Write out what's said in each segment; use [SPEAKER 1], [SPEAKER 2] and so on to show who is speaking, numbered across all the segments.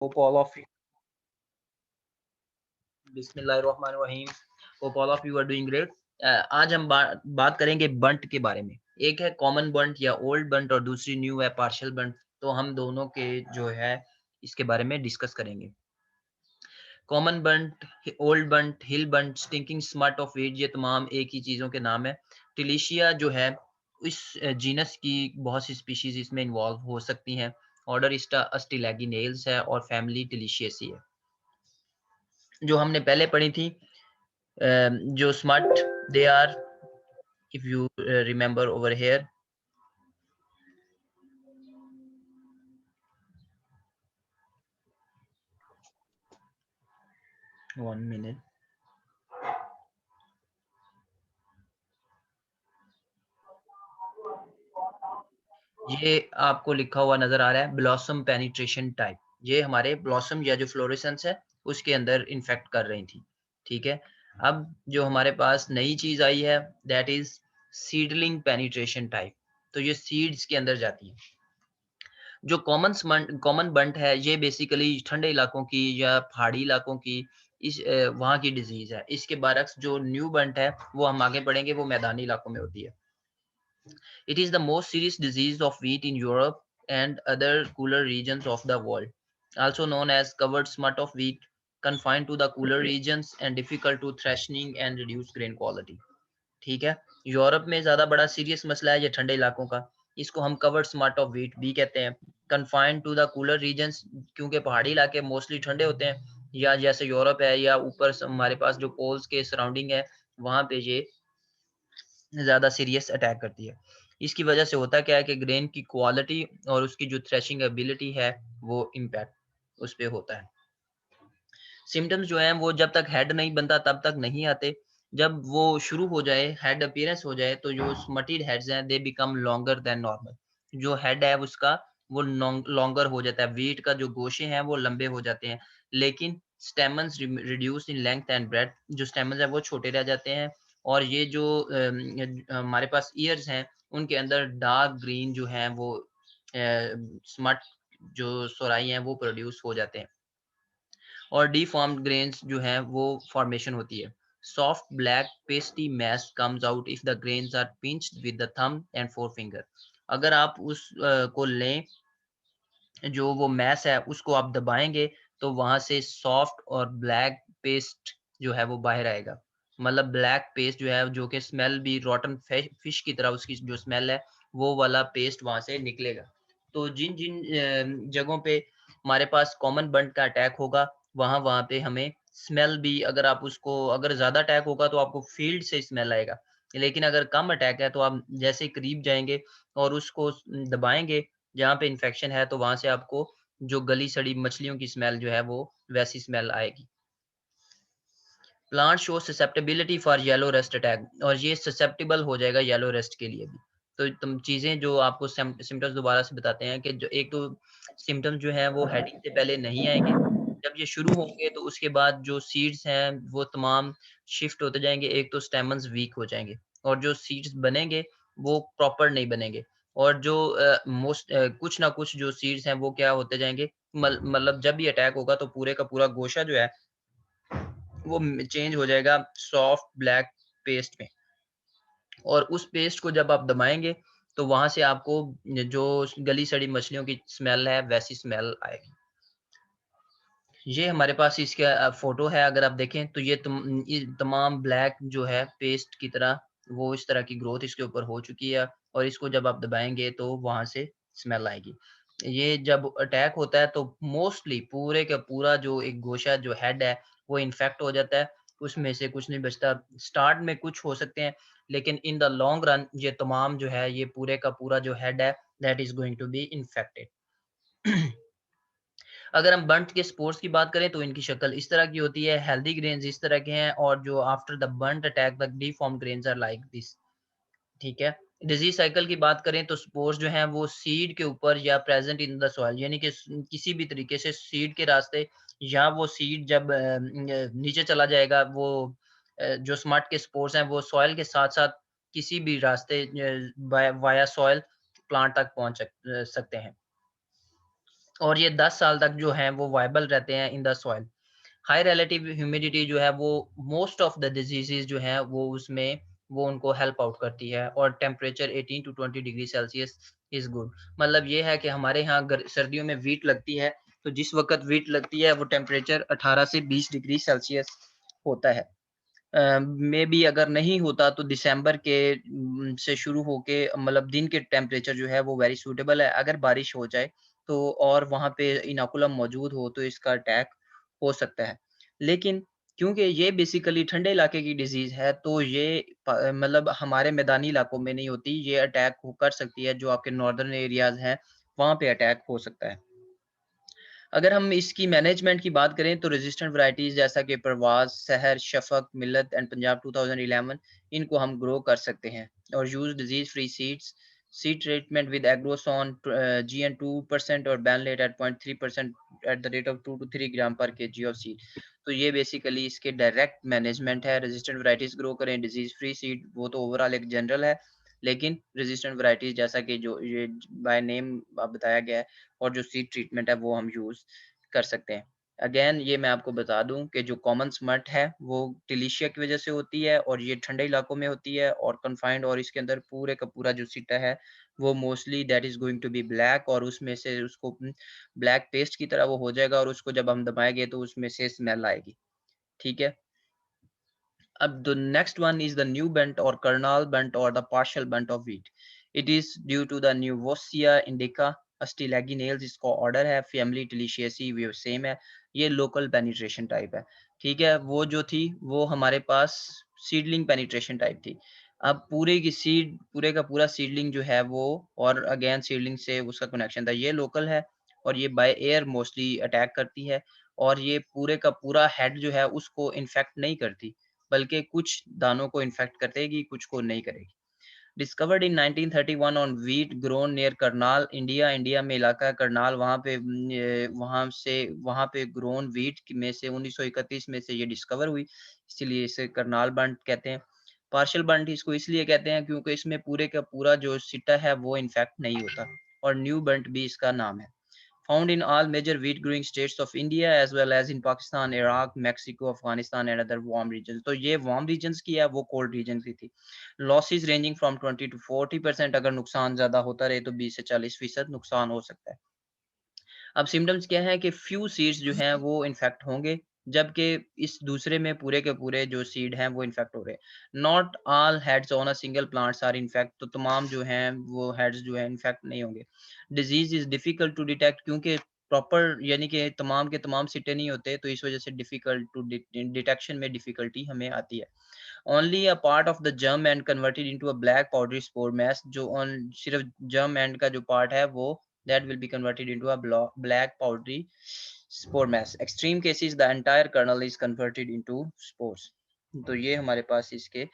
[SPEAKER 1] Hope all of you. बिस्मिल्लाहिर्रहमानिर्रहीम. Hope all of you are doing great. आज हम बात करेंगे बंट के बारे में. एक है कॉमन बंट या ओल्ड बंट और दूसरी न्यू है पार्शियल बंट. तो हम दोनों के जो है इसके बारे में डिस्कस करेंगे. Common bunt, old bunt, hill bunt, stinking smut of wheat, ये तमाम एक ही चीज़ों के नाम है. टिलिशिया जो है इस जीनस की बहुत सी स्पीशीज इसमें इन्वॉल्व हो सकती हैं. ऑर्डर अस्टिलैगिनेल्स है और फैमिली टिलिशियसी है. जो हमने पहले पढ़ी थी जो smut, they are, if you remember over here, one minute. ये आपको लिखा हुआ नजर आ रहा है ब्लॉसम पेनिट्रेशन टाइप. ये हमारे ब्लॉसम या जो फ्लोरेसेंस है उसके अंदर इन्फेक्ट कर रही थी. ठीक है. अब जो हमारे पास नई चीज आई है that is seedling penetration type. तो ये सीड्स के अंदर जाती है. जो कॉमन बंट है ये बेसिकली ठंडे इलाकों की या पहाड़ी इलाकों की इस वहाँ की डिजीज है. इसके बरक्स जो न्यू बंट है वो हम आगे पढ़ेंगे वो मैदानी इलाकों में होती है. It is the most serious disease of wheat in Europe and other cooler regions of the world. Also known as covered smut of wheat, confined to the cooler regions and difficult to threshing and reduce grain quality. ठीक है. Europe में ज्यादा बड़ा serious मसला है ये ठंडे इलाकों का. इसको हम कवर्ड स्मट ऑफ व्हीट भी कहते हैं. Confined to the cooler regions, क्योंकि पहाड़ी इलाके मोस्टली ठंडे होते हैं, या जैसे यूरोप है या ऊपर हमारे पास जो पोल्स के सराउंडिंग है वहां पे ये ज़्यादा सीरियस अटैक करती है. इसकी वजह से होता क्या है कि ग्रेन की क्वालिटी और उसकी जो थ्रेशिंग एबिलिटी है वो इम्पैक्ट उस पे होता है. सिम्टम्स जो हैं वो जब तक हेड नहीं बनता तब तक नहीं आते. जब वो शुरू हो जाए, हेड अपीयरेंस हो जाए, तो जो स्मटिड हेड्स हैं they become longer than normal. जो हेड है उसका वो लॉन्गर हो जाता है. वीट का जो गोशे हैं वो लंबे हो जाते हैं, लेकिन stamens reduce in length and breadth. जो स्टेमन्स है वो छोटे रह जाते हैं. और ये जो हमारे पास ईयर्स हैं उनके अंदर डार्क ग्रीन जो हैं वो स्मट जो सोराई हैं वो प्रोड्यूस हो जाते हैं. और डीफॉर्म्ड ग्रेन्स जो हैं वो फॉर्मेशन होती है. Soft black pasty mass comes out if the grains are pinched with the thumb and four finger. अगर आप उस को लें, जो वो मैश है उसको आप दबाएंगे तो वहां से सॉफ्ट और ब्लैक पेस्ट जो है वो बाहर आएगा. मतलब ब्लैक पेस्ट जो है जो कि स्मेल भी रॉटन फिश की तरह उसकी जो स्मेल है वो वाला पेस्ट वहां से निकलेगा. तो जिन जिन जगहों पे हमारे पास कॉमन बंट का अटैक होगा वहां वहां पे हमें स्मेल भी, अगर आप उसको, अगर ज्यादा अटैक होगा तो आपको फील्ड से स्मेल आएगा. लेकिन अगर कम अटैक है तो आप जैसे करीब जाएंगे और उसको दबाएंगे जहाँ पे इन्फेक्शन है तो वहां से आपको जो गली सड़ी मछलियों की स्मेल जो है वो वैसी स्मेल आएगी. Plant show susceptibility for yellow rust attack, और ये ससेप्टेबल हो जाएगा येलो रस्ट के लिए भी. तो तुम चीजें जो आपको सिम्टम्स दोबारा से बताते हैं कि जो एक तो सिम्टम्स जो है वो हेडिंग से पहले नहीं आएंगे. जब ये शुरू होंगे तो उसके बाद जो सीड्स हैं वो तमाम शिफ्ट होते जाएंगे. एक तो स्टेमन्स वीक हो जाएंगे और जो सीड्स बनेंगे वो प्रॉपर नहीं बनेंगे. और जो कुछ ना कुछ जो सीड्स हैं वो क्या होते जाएंगे, मतलब जब भी अटैक होगा तो पूरे का पूरा गोशा जो है वो चेंज हो जाएगा सॉफ्ट ब्लैक पेस्ट में. और उस पेस्ट को जब आप दबाएंगे तो वहां से आपको जो गली सड़ी मछलियों की स्मेल है वैसी स्मेल आएगी. ये हमारे पास इसका फोटो है. अगर आप देखें तो ये तमाम ब्लैक जो है पेस्ट की तरह वो इस तरह की ग्रोथ इसके ऊपर हो चुकी है. और इसको जब आप दबाएंगे तो वहां से स्मेल आएगी. ये जब अटैक होता है तो मोस्टली पूरे का पूरा जो एक गोशा जो हेड है वो इन्फेक्ट हो जाता है. उसमें से कुछ नहीं बचता. स्टार्ट में कुछ हो सकते हैं लेकिन इन द लॉन्ग रन ये तमाम जो है ये पूरे का पूरा जो हेड है that is going to be infected. अगर हम बंट के स्पोर्स की बात करें तो इनकी शक्ल इस तरह की होती है. हेल्दी ग्रेन्स इस तरह के हैं और जो after the bunt attack the deform grains are like this. ठीक है. डिजीज साइकिल की बात करें तो स्पोर्स जो हैं वो सीड के ऊपर या प्रेजेंट इन द सॉइल, यानी कि किसी भी तरीके से सीड के रास्ते, या वो सीड जब नीचे चला जाएगा वो जो स्मट के स्पोर्स हैं वो सॉइल के साथ साथ किसी भी रास्ते वाया सॉइल प्लांट तक पहुंच सकते हैं. और ये 10 साल तक जो हैं वो वायबल रहते हैं in the soil. High relative humidity जो है वो मोस्ट ऑफ द डिजीजेस जो हैं वो उसमें वो उनको हेल्प आउट करती है, और temperature 18 to 20 degree Celsius is good. मतलब ये है कि हमारे यहाँ सर्दियों में वीट लगती है, तो जिस वक्त वीट लगती है वो टेम्परेचर 18 से 20 डिग्री सेल्सियस होता है। मे बी अगर नहीं होता तो दिसंबर के से शुरू होके मतलब दिन के टेम्परेचर जो है वो वेरी सूटेबल है। अगर बारिश हो जाए तो और वहाँ पे इनोकुलम मौजूद हो तो इसका अटैक हो सकता है। लेकिन क्योंकि ये बेसिकली ठंडे इलाके की डिज़ीज़ है, तो ये मतलब हमारे मैदानी इलाकों में नहीं होती, ये अटैक कर सकती है जो आपके नॉर्दर्न एरियाज़ हैं, वहाँ पे अटैक हो सकता है। अगर हम इसकी मैनेजमेंट की बात करें तो रेजिस्टेंट वैराइटीज़ जैसा कि परवाज़, सहर, शफ़क़, मिल्लत एंड पंजाब 2011 इनको हम ग्रो कर सकते हैं, और use disease free seeds, seed treatment with Agrosan GN 2% और Benlate at 0.3% at the rate of 2 to 3 gram per KG of seed. तो ये बेसिकली इसके डायरेक्ट मैनेजमेंट है। रेजिस्टेंट वैराइटीज़ ग्रो करें, डिज़ीज़ फ्री सीड, वो तो ओवरऑल एक general है, लेकिन रेजिस्टेंट वैराइटीज़ जैसा कि जो ये बाय नेम बताया गया है, और जो सीड ट्रीटमेंट है वो हम यूज़ कर सकते हैं। अगेन ये मैं आपको बता दूँ कि जो कॉमन स्मट है वो टिलिशिया की वज़ह से होती है, और ये ठंडे इलाकों में होती है और कन्फाइंड, और इसके अंदर पूरे का पूरा जो सिटा है वो mostly that is going to be black, और उसमें से उसको ब्लैक पेस्ट की तरह वो हो जाएगा, और उसको जब हम दबाएँगे तो उसमें से स्मेल आएगी। ठीक है? अब the next one is the new bent or kernel bent or the partial bent of wheat. It is due to the Nuvosia indica Astylaginales इसका ऑर्डर है, फैमिली टिलिशियसी भी सेम है, ये लोकल पेनिट्रेशन टाइप है। ठीक है, वो जो थी वो हमारे पास सीडलिंग पेनिट्रेशन टाइप थी। अब पूरे की सीड पूरे का पूरा सीडलिंग जो है वो, और अगेन सीडलिंग से उसका कनेक्शन था, ये लोकल है, और ये बाय एयर मोस्टली अटैक करती है, और ये पूरे का पूरा हेड जो है उसको इन्फेक्ट नहीं करती, बल्कि कुछ दानों को इन्फेक्ट करेगी, कुछ को नहीं करेगी। Discovered in 1931 on wheat grown near Karnal, India. India में इलाका है करनाल, वहाँ पे ग्रोन व्हीट में से 1931 में से ये डिस्कवर हुई, इसीलिए इसे करनाल बंट कहते हैं। पार्शियल बंट इसको इसलिए कहते हैं क्योंकि इसमें पूरे का पूरा जो सिटा है वो इन्फेक्ट नहीं होता, और न्यू बंट भी इसका नाम है। Found in all major wheat growing states of India as well as in Pakistan, Iraq, Mexico, Afghanistan and other warm regions. तो ये warm regions की है, वो cold regions की थी। Losses ranging from 20 to 40%, अगर नुकसान ज़्यादा होता रहे तो 20 से 40% नुकसान हो सकता है। अब सिम्पटम्स क्या है कि फ्यू सीड्स जो हैं वो इन्फेक्ट होंगे, जबकि इस दूसरे में पूरे के पूरे जो सीड हैं वो इन्फेक्ट हो रहे हैं। Not all heads on a single plants are infect, तो तमाम जो हैं वो हेड्स जो है इन्फेक्ट नहीं होंगे। Disease is difficult to detect, क्योंकि प्रॉपर यानी कि तमाम के तमाम सिटे नहीं होते, तो इस वजह से डिफिकल्ट टू डिटेक्शन में डिफिकल्टी हमें आती है। Only a part of the germ end converted into a black powdery spore mass, जो ऑन सिर्फ जर्म एंड का जो पार्ट है वो that will be converted into a black powdery spore mass. Extreme cases the entire kernel is converted into spores. तो ये हमारे पास इसके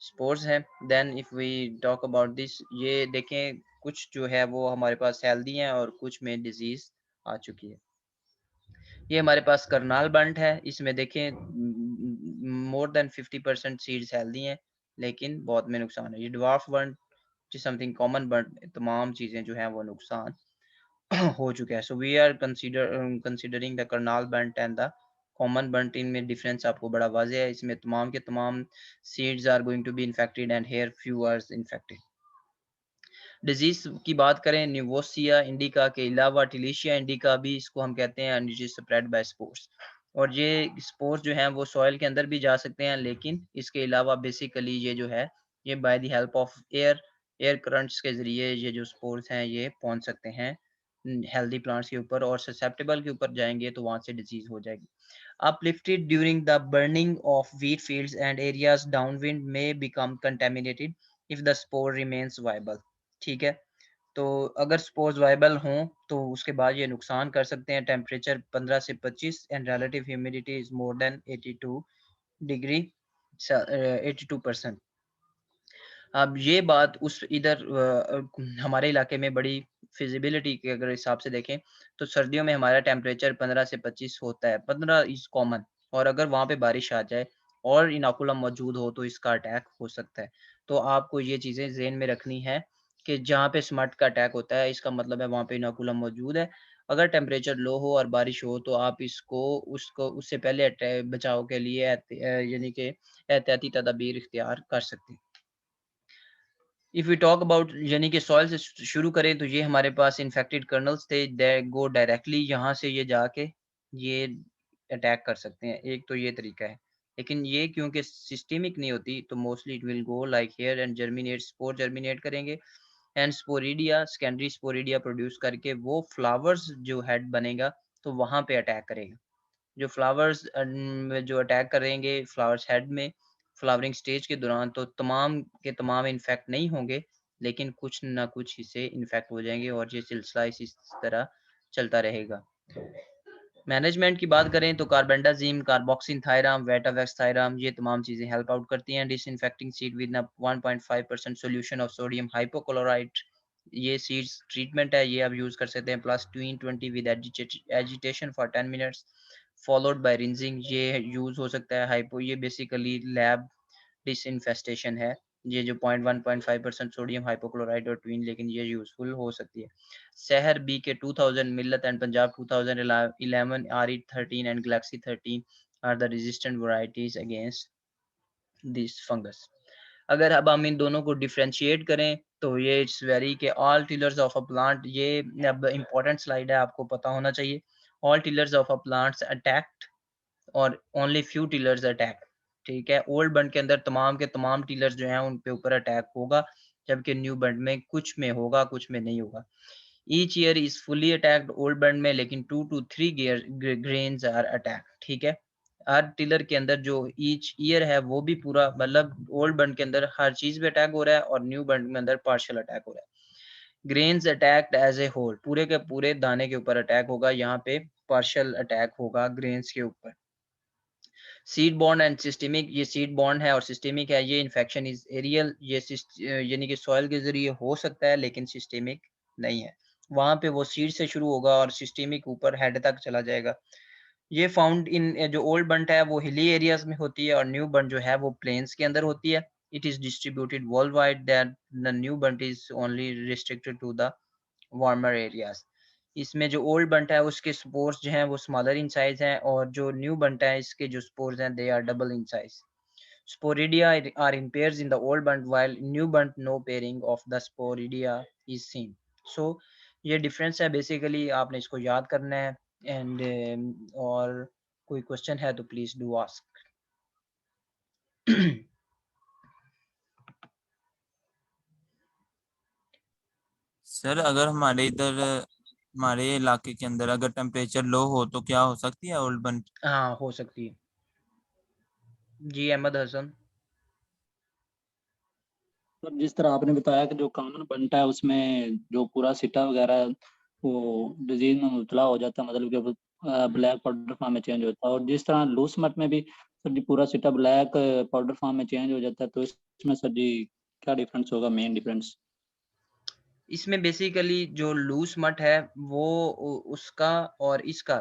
[SPEAKER 1] spores हैं। Then if we talk about this, ये देखें कुछ जो है वो हमारे पास healthy हैं और कुछ में disease आ चुकी है। ये हमारे पास करनाल बंट है, इसमें देखें मोर देन 50% सीड्स हेल्दी हैं, लेकिन बहुत में नुकसान है। ये dwarf bunt something common bunt, तमाम चीज़ें जो हैं वो नुकसान हो चुका है। So we are considering the Karnal bunt and the common bunt, इनमें डिफरेंस आपको बड़ा वाज़ेह है। इसमें तमाम के तमाम seeds are going to be infected and here few are infected. Disease की बात करें, न्यूवोसिया इंडिका के अलावा टिलिशिया इंडिका भी इसको हम कहते हैं, and it is spread by spores. और ये स्पोर्स जो हैं वो सॉइल के अंदर भी जा सकते हैं, लेकिन इसके अलावा बेसिकली ये जो है ये by the help of air currents के ज़रिए ये जो स्पोर्स हैं ये पहुंच सकते हैं हेल्दी प्लांट्स के ऊपर, और ससेप्टेबल के ऊपर जाएंगे तो वहां से डिजीज हो जाएगी। Uplifted during the burning of wheat fields and areas downwind may become contaminated if the spore remains viable. ठीक है, तो अगर स्पोर्स वाइबल हों तो उसके बाद ये नुकसान कर सकते हैं। टेम्परेचर 15 से 25 and relative humidity is more than 82 degree 82%। अब ये बात उस इधर हमारे इलाके में बड़ी फिजिबिलिटी के अगर हिसाब से देखें तो सर्दियों में हमारा टेम्परेचर 15 से 25 होता है, 15 इज कॉमन, और अगर वहाँ पे बारिश आ जाए और इनोकुलम मौजूद हो तो इसका अटैक हो सकता है। तो आपको ये चीज़ें ज़हन में रखनी है कि जहाँ पे स्मट का अटैक होता है इसका मतलब है वहाँ पे इनोकुलम मौजूद है, अगर टेम्परेचर लो हो और बारिश हो तो आप उसको उससे पहले बचाव के लिए यानी कि एहतियाती तदाबीर इख्तियार कर सकते हैं। इफ़ वी टॉक अबाउट यानी कि सॉइल से शुरू करें तो ये हमारे पास इन्फेक्टेड कर्नल्स थे, दे गो डायरेक्टली यहाँ से ये जाके ये अटैक कर सकते हैं। एक तो ये तरीका है, लेकिन ये क्योंकि सिस्टेमिक नहीं होती तो mostly it will go like here and germinate, spore germinate करेंगे एंड स्पोरिडिया, सेकेंडरी स्पोरिडिया प्रोड्यूस करके वो फ्लावर्स जो हेड बनेगा तो वहाँ पे अटैक करेगा। जो फ्लावर्स जो अटैक करेंगे फ्लावर्स हेड में फ्लावरिंग स्टेज के दौरान तो तमाम के तमाम इन्फेक्ट नहीं होंगे, लेकिन कुछ ना कुछ हिस्से इन्फेक्ट हो जाएंगे और ये सिलसिला इसी तरह चलता रहेगा। मैनेजमेंट की बात करें तो कार्बेंडाजिम, कार्बोक्सिन थायराम, वेटावेक्स थायराम ये तमाम चीज़ें हेल्प आउट करती हैं। Disinfecting seed with 1.5% solution of sodium hypochloride, ये सीड्स ट्रीटमेंट है, ये आप यूज़ कर सकते हैं। Plus 20 with agitation for 10 minutes followed by rinsing, ये यूज़ हो सकता है। हाइपो ये बेसिकली लैब डिसइंफेस्टेशन है, ये जो 0.1-0.5% सोडियम हाइपोक्लोराइड और ट्वीन, लेकिन ये यूज़फुल हो सकती है। सहर B K 2000, Millat and Punjab 2011, RE13 and Galaxy 13 are the resistant varieties against this fungus. अगर अब हम इन दोनों को डिफरेंशिएट करें तो ये इट्स वेरी के all tillers of a plant, ये अब इम्पोर्टेंट स्लाइड है, आपको पता होना चाहिए। All tillers of a plants attacked और ओनली फ्यू टिलर्स अटैक, ठीक है। ओल्ड बंड के अंदर तमाम के तमाम टिलर्स जो हैं उन पे ऊपर अटैक होगा, जबकि न्यू बंड में कुछ में होगा, कुछ में नहीं होगा। Each year is fully attacked old bunt में, लेकिन 2 to 3 ग्रेन्स आर अटैक, ठीक है। हर टिलर के अंदर जो ईच ईयर है वो भी पूरा, मतलब ओल्ड बंड के अंदर हर चीज पे अटैक हो रहा है और न्यू बंड में अंदर पार्शियल अटैक हो रहा है। Grains attacked as a whole, पूरे के पूरे दाने के ऊपर अटैक होगा, यहाँ पे पार्शियल अटैक होगा ग्रेन्स के ऊपर। सीड बॉन्ड एंड सिस्टेमिक, ये सीड बॉन्ड है और सिस्टेमिक है, ये इन्फेक्शन इज एरियल, ये यानी कि सॉइल के जरिए हो सकता है लेकिन सिस्टेमिक नहीं है। वहां पे वो सीड से शुरू होगा और सिस्टेमिक ऊपर हेड तक चला जाएगा। ये फाउंड इन जो ओल्ड बंट है वो हिली एरियाज में होती है और न्यू बंट जो है वो प्लेन्स के अंदर होती है। It is distributed world wide, that the new bunt is only restricted to the warmer areas. इसमें जो ओल्ड बंट है उसके स्पोर्स जो हैं वो स्मॉलर इन साइज हैं और जो न्यू बंट है इसके जो स्पोर्स हैं they are double in size. Sporidia are in pairs in the old bunt, while new bunt no pairing of the sporidia is seen. So ये डिफरेंस है बेसिकली, आपने इसको याद करना है। एंड और कोई क्वेश्चन है तो प्लीज डू आस्क।
[SPEAKER 2] सर अगर हमारे इलाके के अंदर अगर टेम्परेचर लो हो तो क्या हो सकती है ओल्ड बन?
[SPEAKER 1] हाँ हो सकती है जी, अहमद हसन।
[SPEAKER 3] सर जिस तरह आपने बताया कि जो कॉमन बनता है उसमें जो पूरा सिटा वगैरह वो डिजीज में मुबतला हो जाता है, मतलब कि ब्लैक पाउडर फॉर्म में चेंज होता है, और जिस तरह लूस मट में भी सर जी पूरा सिटा ब्लैक पाउडर फॉर्म में चेंज हो जाता है, तो इसमें सर जी क्या डिफरेंस होगा, मेन डिफरेंस?
[SPEAKER 1] इसमें बेसिकली जो लूस मट है वो उसका और इसका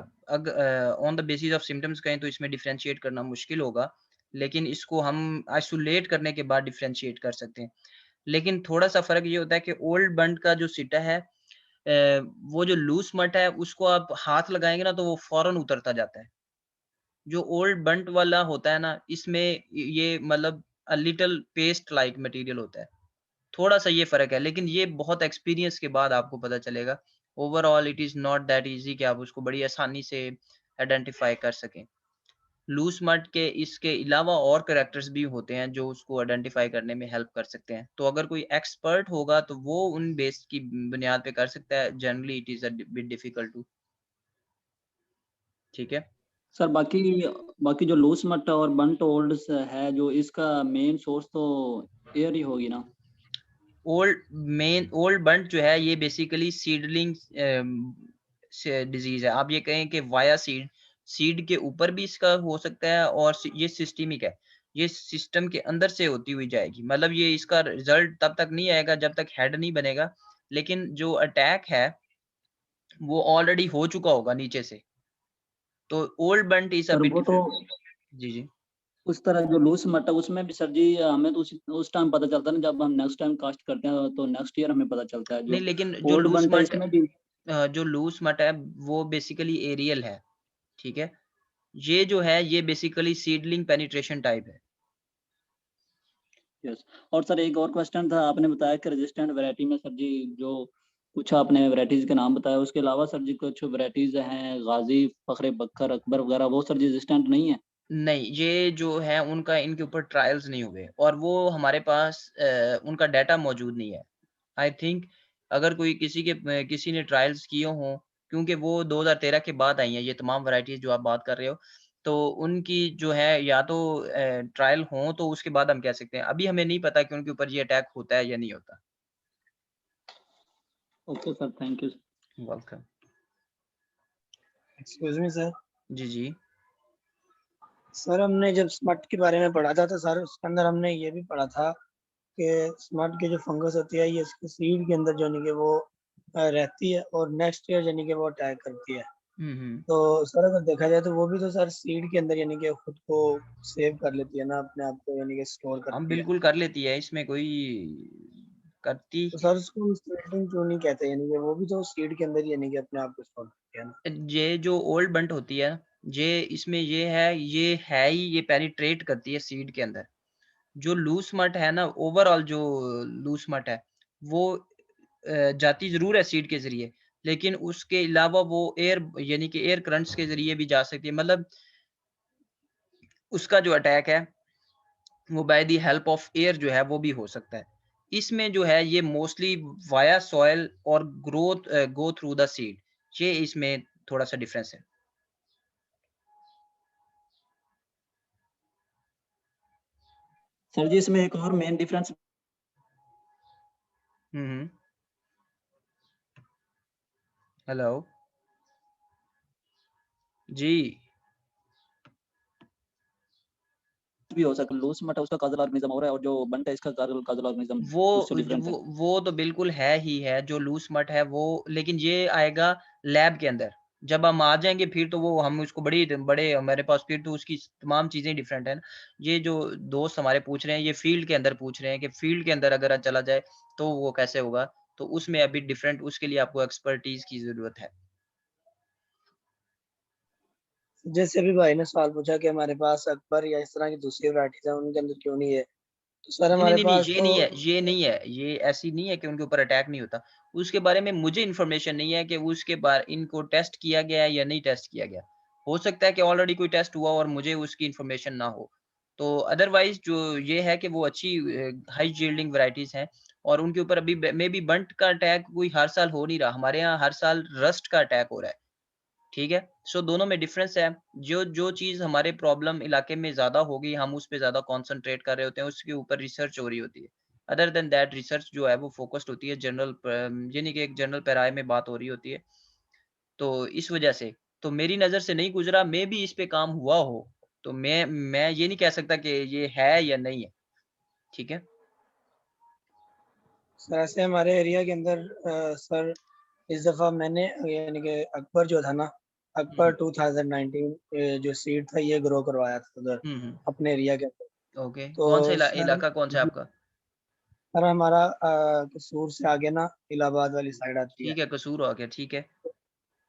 [SPEAKER 1] on the basis of symptoms कहें तो इसमें डिफरेंशिएट करना मुश्किल होगा, लेकिन इसको हम आइसोलेट करने के बाद डिफरेंशिएट कर सकते हैं। लेकिन थोड़ा सा फर्क ये होता है कि ओल्ड बंट का जो सिटा है वो जो लूस मट है उसको आप हाथ लगाएंगे ना तो वो फौरन उतरता जाता है। जो ओल्ड बंट वाला होता है ना इसमें ये मतलब लिटिल पेस्ट लाइक मटेरियल होता है। थोड़ा-सा ये फ़र्क है, लेकिन ये बहुत एक्सपीरियंस के बाद आपको पता चलेगा। Overall it is not that easy कि आप उसको बड़ी आसानी से आइडेंटिफ़ाई कर सकें। लूज़ मड के इसके अलावा और कैरेक्टर्स भी होते हैं जो उसको आइडेंटिफ़ाई करने में हेल्प कर सकते हैं। तो अगर कोई एक्सपर्ट होगा तो वो उन बेस की बुनियाद पे कर सकता है। Generally it is a bit difficult to, ठीक है?
[SPEAKER 3] सर बाकी बाकी जो लूस मट और बंट ओल्ड है, जो इसका मेन सोर्स तो एयर ही होगी ना?
[SPEAKER 1] ओल्ड बंट जो है ये बेसिकली सीडलिंग डिजीज है। आप ये कहें कि वाया सीड के ऊपर भी इसका हो सकता है और ये सिस्टमिक है। ये सिस्टम के अंदर से होती हुई जाएगी, मतलब ये इसका रिजल्ट तब तक नहीं आएगा जब तक हेड नहीं बनेगा, लेकिन जो अटैक है वो ऑलरेडी हो चुका होगा नीचे से। तो old bunt is a
[SPEAKER 3] sir
[SPEAKER 1] bit
[SPEAKER 3] वो तो
[SPEAKER 1] डिफरेंट। जी जी।
[SPEAKER 3] उस तरह जो लूस मट है उसमें भी सर जी हमें तो उस टाइम पता चलता है ना, जब हम नेक्स्ट टाइम कास्ट करते हैं तो नेक्स्ट ईयर हमें पता चलता है।
[SPEAKER 1] नहीं,
[SPEAKER 3] जो
[SPEAKER 1] लेकिन जो
[SPEAKER 3] ओल्ड
[SPEAKER 1] लूज
[SPEAKER 3] बनता है
[SPEAKER 1] मट
[SPEAKER 3] इसमें भी
[SPEAKER 1] जो लूज मट है वो बेसिकली एरियल है, ठीक है। ये जो है ये बेसिकली सीडलिंग पेनिट्रेशन टाइप है।
[SPEAKER 3] यस। और सर एक और क्वेश्चन था, आपने बताया कि रेजिस्टेंट वैरायटी में सर जी जो कुछ आपने वैरायटीज के नाम बताया, उसके अलावा सर जी कुछ वैरायटीज हैं गाजी, फखरे बकर, अकबर वगैरह, वो सर जी रेजिस्टेंट नहीं है?
[SPEAKER 1] नहीं, ये जो है उनका इनके ऊपर ट्रायल्स नहीं हुए और वो हमारे पास उनका डाटा मौजूद नहीं है। आई थिंक अगर कोई किसी ने ट्रायल्स किए हों, क्योंकि वो 2013 के बाद आई हैं ये तमाम वैराइटीज़ जो आप बात कर रहे हो, तो उनकी जो है या तो ट्रायल हों तो उसके बाद हम कह सकते हैं। अभी हमें नहीं पता कि उनके ऊपर ये अटैक होता है या नहीं होता।
[SPEAKER 3] Okay sir, thank you.
[SPEAKER 1] Welcome.
[SPEAKER 4] Excuse me sir.
[SPEAKER 1] जी, जी।
[SPEAKER 4] सर हमने जब स्मट के बारे में पढ़ा था तो सर उसके अंदर हमने ये भी पढ़ा था कि स्मट की जो फंगस होती है ये इसके सीड के अंदर जो यानी कि वो रहती है और नेक्स्ट ईयर यानी कि वो अटैक करती है।
[SPEAKER 1] हुँ, हुँ।
[SPEAKER 4] तो सर अगर देखा जाए तो वो भी तो सर सीड के अंदर यानी कि खुद को सेव कर लेती है ना, अपने आप को यानी कि स्टोर
[SPEAKER 1] हाँ,
[SPEAKER 4] करती है।
[SPEAKER 1] बिल्कुल कर लेती है, इसमें कोई करती
[SPEAKER 4] तो सर उसको हम सीडलिंग क्यों नहीं कहते, यानी कि वो भी तो सीड के अंदर ही यानी कि अपने आप को स्टोर करती है ना।
[SPEAKER 1] ये जो ओल्ड बंट होती है, ये इसमें ये है ही ये पेनिट्रेट करती है सीड के अंदर। जो लूस मट है ना, ओवरऑल जो लूस मट है, वो जाती ज़रूर है सीड के ज़रिए, लेकिन उसके अलावा वो एयर यानी कि एयर करंट्स के ज़रिए भी जा सकती है। मतलब उसका जो अटैक है, वो by the help of air जो है वो भी हो सकता है। इसमें जो है ये मोस्टली वाया सॉइल और गो थ्रू द सीड, ये इसमें थोड़ा-सा डिफरेंस है।
[SPEAKER 3] सर जी इसमें एक और मेन डिफरेंस।
[SPEAKER 1] हुँ, हुँ। हेलो। जी।
[SPEAKER 3] भी हो सकता है, लूस मट है उसका काजल ऑर्गेनिज्म हो रहा है और जो बंट है इसका काजल ऑर्गेनिज्म,
[SPEAKER 1] वो
[SPEAKER 3] उससे डिफरेंट है।
[SPEAKER 1] वो तो बिल्कुल है ही है, जो लूज़ मट है वो, लेकिन ये आएगा लैब के अंदर। जब हम आ जाएँगे फिर तो वो हम उसको बड़े हमारे पास फिर तो उसकी तमाम चीज़ें डिफरेंट है ना। ये जो दोस्त हमारे पूछ रहे हैं, ये फील्ड के अंदर पूछ रहे हैं कि फील्ड के अंदर अगर चला जाए, तो वो कैसे होगा? तो उसमें अभी डिफरेंट उसके लिए आपको एक्सपर्टीज़ की ज़रूरत है।
[SPEAKER 4] जैसे अभी भाई ने सवाल पूछा कि हमारे पास अकबर या इस तरह की दूसरी वैरायटीज है उनके अंदर क्यों नहीं है, तो सर
[SPEAKER 1] नहीं, नहीं,
[SPEAKER 4] हमारे
[SPEAKER 1] नहीं, नहीं,
[SPEAKER 4] पास
[SPEAKER 1] ये
[SPEAKER 4] तो
[SPEAKER 1] नहीं है, ये नहीं है, ये ऐसी नहीं है कि उनके ऊपर अटैक नहीं होता। उसके बारे में मुझे इन्फॉर्मेशन नहीं है कि उसके बार इनको टेस्ट किया गया है या नहीं टेस्ट किया गया। हो सकता है कि ऑलरेडी कोई टेस्ट हुआ और मुझे उसकी इन्फॉर्मेशन ना हो। तो अदरवाइज़ जो ये है कि वो अच्छी हाई यील्डिंग वैराइटीज़ हैं और उनके ऊपर अभी मेबी बंट का अटैक कोई हर साल हो नहीं रहा। हमारे यहाँ हर साल रस्ट का अटैक हो रहा है। ठीक है? सो दोनों में डिफ़रेंस है। जो जो चीज़ हमारे प्रॉब्लम इलाके में ज़्यादा होगी, हम उस पे ज़्यादा कॉन्संट्रेट कर रहे होते हैं, उसके ऊपर रिसर्च हो रही होती है। अदर देन दैट रिसर्च जो है वो फ़ोकस्ड होती है यानी कि एक जनरल पैराए में बात हो रही होती है। तो इस वजह से, तो मेरी नज़र से नहीं गुज़रा, मेबी इस पे काम हुआ हो। तो मैं ये नहीं कह सकता कि ये है या नहीं है। ठीक है?
[SPEAKER 4] सर ऐसे हमारे एरिया के अंदर सर इस दफ़ा मैंने यानी कि अकबर जो था ना,
[SPEAKER 1] हुँ,
[SPEAKER 4] अकबर 2019 जो सीड था ये ग्रो करवाया था उधर
[SPEAKER 1] हुँ, हुँ।
[SPEAKER 4] अपने एरिया के अंदर।
[SPEAKER 1] ओके।
[SPEAKER 4] तो
[SPEAKER 1] कौन सा
[SPEAKER 4] सर
[SPEAKER 1] इलाका कौन सा है आपका?
[SPEAKER 4] सर हमारा कसूर से आगे ना इलाहाबाद वाली साइड आती है।
[SPEAKER 1] ठीक है, कसूर आ गया, ठीक है।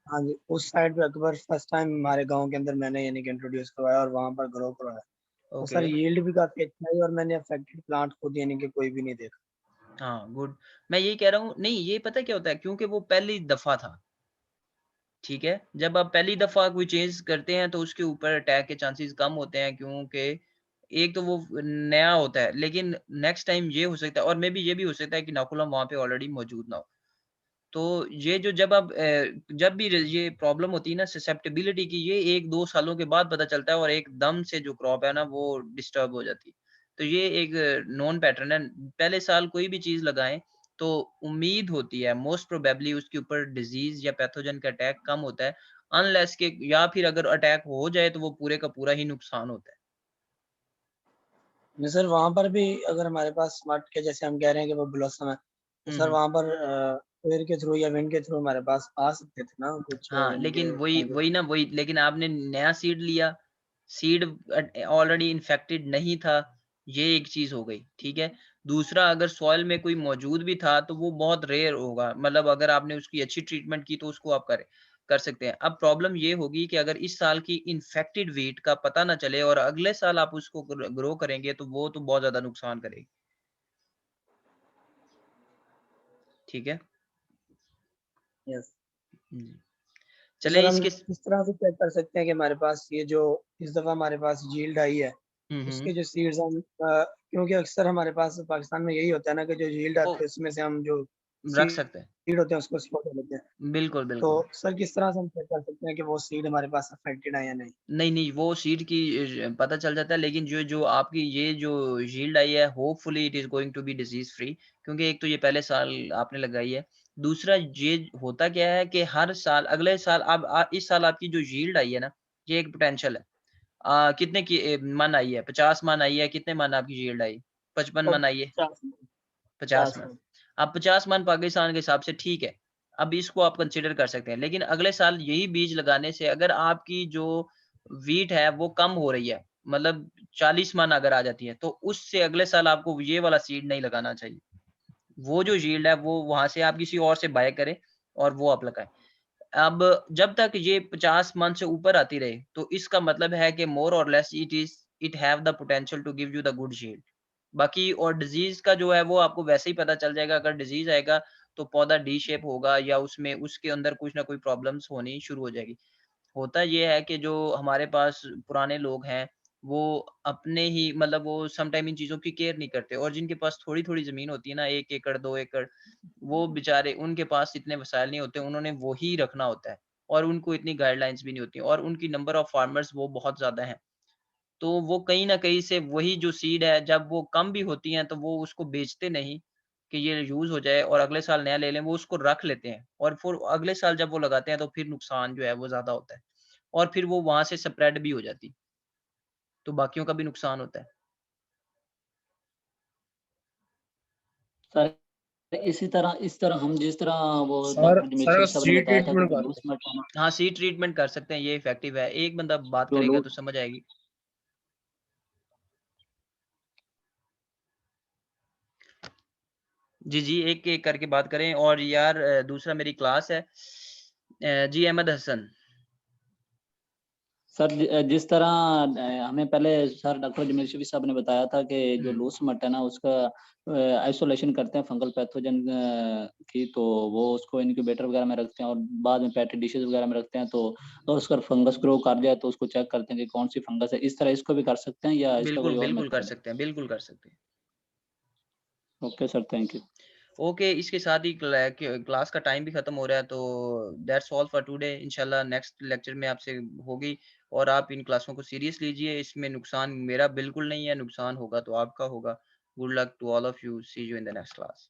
[SPEAKER 4] हाँ जी, उस साइड पे अकबर फर्स्ट टाइम हमारे गाँव के अंदर मैंने यानी कि इंट्रोड्यूस करवाया और वहाँ पर ग्रो करवाया। तो
[SPEAKER 1] ओके।
[SPEAKER 4] सर यील्ड भी काफ़ी अच्छा है और मैंने अफेक्टेड प्लांट खुद यानी कि कोई भी नहीं देखा।
[SPEAKER 1] हाँ, गुड। मैं यही कह रहा हूँ नहीं, ये पता है क्या होता है? क्योंकि वो पहली दफ़ा था। ठीक है? जब आप पहली दफ़ा कोई चेंज करते हैं तो उसके ऊपर अटैक के चांसेस कम होते हैं, क्योंकि एक तो वो नया होता है, लेकिन नेक्स्ट टाइम ये हो सकता है और मेबी ये भी हो सकता है कि इनोकुलम वहाँ पे ऑलरेडी मौजूद ना हो। तो ये जो जब भी ये प्रॉब्लम होती है ना ससेप्टिबिलिटी की, ये 1-2 सालों के बाद पता चलता है और एकदम से जो क्रॉप है ना वो डिस्टर्ब हो जाती है। तो ये एक नोन पैटर्न है। पहले साल कोई भी चीज़ लगाएँ तो उम्मीद होती है मोस्ट प्रोबेबली उसके ऊपर डिज़ीज़ या पैथोजन का अटैक कम होता है, अनलेस के या फिर अगर अटैक हो जाए तो वो पूरे का पूरा ही नुकसान होता है।
[SPEAKER 4] नहीं सर, वहाँ पर भी अगर हमारे पास स्मार्ट के जैसे हम कह रहे हैं कि वो ब्लॉसम है, तो
[SPEAKER 1] हुँ,
[SPEAKER 4] सर
[SPEAKER 1] हुँ।
[SPEAKER 4] वहाँ पर एयर के थ्रू या विंड के थ्रू हमारे पास आ सकते थे ना कुछ
[SPEAKER 1] हाँ,
[SPEAKER 4] यानी
[SPEAKER 1] लेकिन
[SPEAKER 4] कि
[SPEAKER 1] वही
[SPEAKER 4] फंगस।
[SPEAKER 1] वही ना वही लेकिन आपने नया सीड लिया, सीड ऑलरेडी इन्फेक्टेड नहीं था, ये एक चीज़ हो गई, ठीक है? दूसरा अगर सॉइल में कोई मौजूद भी था तो वो बहुत रेयर होगा, मतलब अगर आपने उसकी अच्छी ट्रीटमेंट की तो उसको आप कर सकते हैं। अब प्रॉब्लम ये होगी कि अगर इस साल की इन्फेक्टेड वीट का पता ना चले और अगले साल आप उसको ग्रो करेंगे तो वो तो बहुत ज्यादा नुकसान करेगी। ठीक है।
[SPEAKER 4] यस।
[SPEAKER 1] जी।
[SPEAKER 4] तो
[SPEAKER 1] चले
[SPEAKER 4] सर हम
[SPEAKER 1] इसके
[SPEAKER 4] किस तरह से चेक कर सकते हैं कि हमारे पास ये जो इस दफ़ा हमारे पास यील्ड आई है,
[SPEAKER 1] हम्म,
[SPEAKER 4] उसके जो सीड्स हम क्योंकि अक्सर हमारे पास पाकिस्तान में यही होता है ना कि जो यील्ड
[SPEAKER 1] वो
[SPEAKER 4] आती है उसमें से हम जो
[SPEAKER 1] रख सकते हैं।
[SPEAKER 4] सीड होते हैं उसको स्टोर कर लेते हैं।
[SPEAKER 1] बिल्कुल
[SPEAKER 4] तो
[SPEAKER 1] बिल्कुल।
[SPEAKER 4] सर किस तरह से हम चेक कर सकते हैं कि वो सीड हमारे पास अफेक्टेड है या नहीं?
[SPEAKER 1] नहीं, वो सीड की पता चल जाता है, लेकिन जो जो आपकी ये जो यील्ड आई है hopefully it is going to be disease free, क्योंकि एक तो ये पहले साल आपने लगाई है। दूसरा ये होता क्या है कि हर साल अगले साल अब इस साल आपकी जो यील्ड आई है ना, ये एक पोटेंशियल है। कितने की मन आई है? 50 मन आई है, कितने मन आपकी यील्ड आई? 55 मन आई है?
[SPEAKER 4] 50
[SPEAKER 1] 50
[SPEAKER 4] 50
[SPEAKER 1] मन।
[SPEAKER 4] में।
[SPEAKER 1] अब 50 मन पाकिस्तान के हिसाब से ठीक है। अब इसको आप कंसीडर कर सकते हैं। लेकिन अगले साल यही बीज लगाने से अगर आपकी जो व्हीट है वो कम हो रही है, मतलब 40 मन अगर आ जाती है, तो उससे अगले साल आपको ये वाला सीड नहीं लगाना चाहिए। वो जो यील्ड है वो वहाँ से आप किसी और से बाय करें और वो आप लगाएँ। अब जब तक ये 50 मन से ऊपर आती रहे, तो इसका मतलब है कि मोर और less it have the potential to give you the good yield. बाकी और डिजीज़ का जो है वो आपको वैसे ही पता चल जाएगा, अगर डिजीज़ आएगा तो पौधा डी शेप होगा या उसमें उसके अंदर कुछ ना कोई प्रॉब्लम्स होनी शुरू हो जाएगी। होता ये है कि जो हमारे पास पुराने लोग हैं, वो अपने ही मतलब वो सम टाइम इन चीज़ों की केयर नहीं करते, और जिनके पास थोड़ी-थोड़ी ज़मीन होती है ना, 1 एकड़, 2 एकड़, वो बेचारे उनके पास इतने वसाइल नहीं होते, उन्होंने वो ही रखना होता है और उनको इतनी गाइडलाइंस भी नहीं होती और उनकी नंबर ऑफ फार्मर्स वो बहुत ज़्यादा हैं। तो वो कहीं न कहीं से वही जो सीड है जब वो कम भी होती हैं तो वो उसको बेचते नहीं कि ये यूज़ हो जाए और अगले साल नया ले लें, वो उसको रख लेते हैं और फिर अगले साल जब वो लगाते हैं तो फिर नुकसान जो है वो ज़्यादा होता है और फिर वो वहाँ से स्प्रेड भी हो जाती है, तो बाकियों का भी नुकसान होता है।
[SPEAKER 3] सर इस तरह हम जिस तरह वो
[SPEAKER 4] sir
[SPEAKER 3] doctor Jamil
[SPEAKER 4] sir
[SPEAKER 3] Shafi sahab ने
[SPEAKER 4] सीड
[SPEAKER 3] बताया था कि
[SPEAKER 4] ट्रीटमेंट
[SPEAKER 3] जो
[SPEAKER 4] कर
[SPEAKER 3] लूज मेट है ना,
[SPEAKER 1] हाँ, सीड ट्रीटमेंट कर सकते हैं, ये इफ़ेक्टिव है। एक बंदा बात
[SPEAKER 3] जो
[SPEAKER 1] करेगा
[SPEAKER 3] लूज
[SPEAKER 1] तो समझ आएगी। जी, जी, एक-एक करके बात करें और यार दूसरा मेरी क्लास है। जी अहमद हसन।
[SPEAKER 3] सर जिस तरह हमें पहले सर डॉक्टर जमील शफी साहब ने बताया था कि जो
[SPEAKER 1] हुँ।
[SPEAKER 3] लूज मट है ना उसका आइसोलेशन करते हैं फंगल पैथोजन की, तो वो उसको इनक्यूबेटर वगैरह में रखते हैं और बाद में पेट्री डिशेस वगैरह में रखते हैं, तो और उसका फंगस ग्रो कर जाए तो उसको चेक करते हैं कि कौन सी फंगस है। इस तरह इसको भी कर सकते हैं या इसका
[SPEAKER 1] बिल्कुल,
[SPEAKER 3] कोई और
[SPEAKER 1] बिल्कुल कर
[SPEAKER 3] मेथड है?
[SPEAKER 1] सकते हैं, बिल्कुल कर सकते हैं।
[SPEAKER 3] Okay sir, thank you.
[SPEAKER 1] Okay, इसके साथ ही क्लास का टाइम भी खत्म हो रहा है, तो दैट्स ऑल फॉर टुडे। इंशाल्लाह नेक्स्ट लेक्चर में आपसे होगी और आप इन क्लासों को सीरियस लीजिए। इसमें नुकसान मेरा बिल्कुल नहीं है, नुकसान होगा तो आपका होगा। Good luck to all of you. See you in the next class.